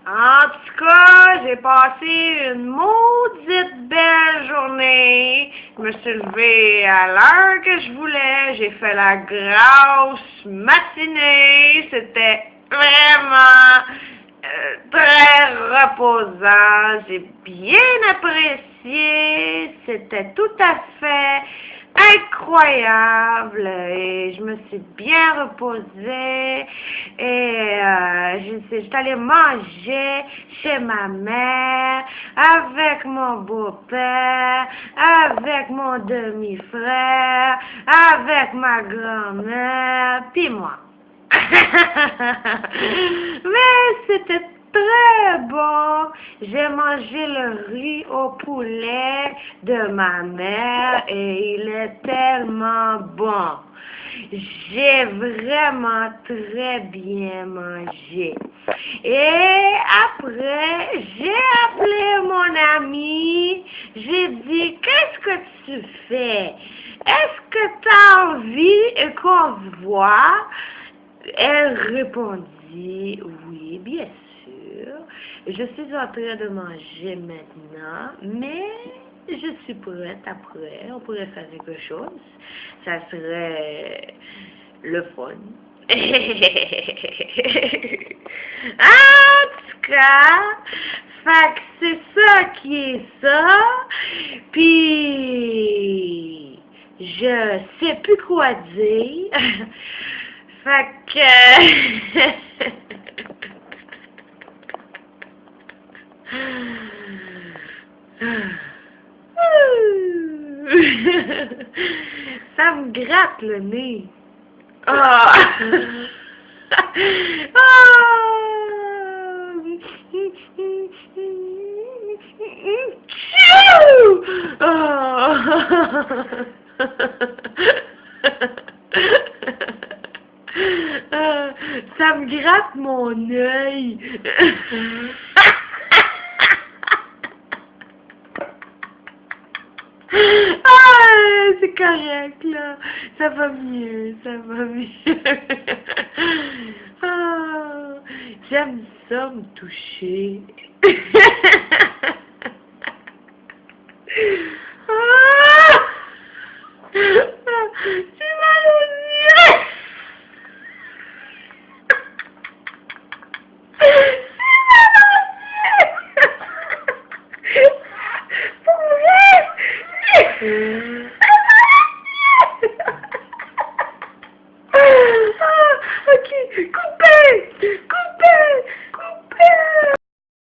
En tout cas, j'ai passé une maudite belle journée. Je me suis levée à l'heure que je voulais. J'ai fait la grosse matinée. C'était vraiment très reposant. J'ai bien apprécié. C'était tout à fait incroyable et je me suis bien reposée et j'étais allée manger chez ma mère avec mon beau-père, avec mon demi-frère, avec ma grand-mère, puis moi. Mais c'était très bon. J'ai mangé le riz au poulet de ma mère et il est tellement bon. J'ai vraiment très bien mangé. Et après, j'ai appelé mon ami. J'ai dit, qu'est-ce que tu fais? Est-ce que tu as envie qu'on se voit? Elle répondit, oui, bien sûr. Je suis en train de manger maintenant, mais je suis prête après. On pourrait faire quelque chose. Ça serait le fun. En tout cas, fait que c'est ça qui est ça. Puis, je sais plus quoi dire. Fait que... Ça me gratte le nez. Ah! Ça me gratte mon œil. Ah, c'est correct, là. Ça va mieux, ça va mieux. Ah, j'aime ça me toucher.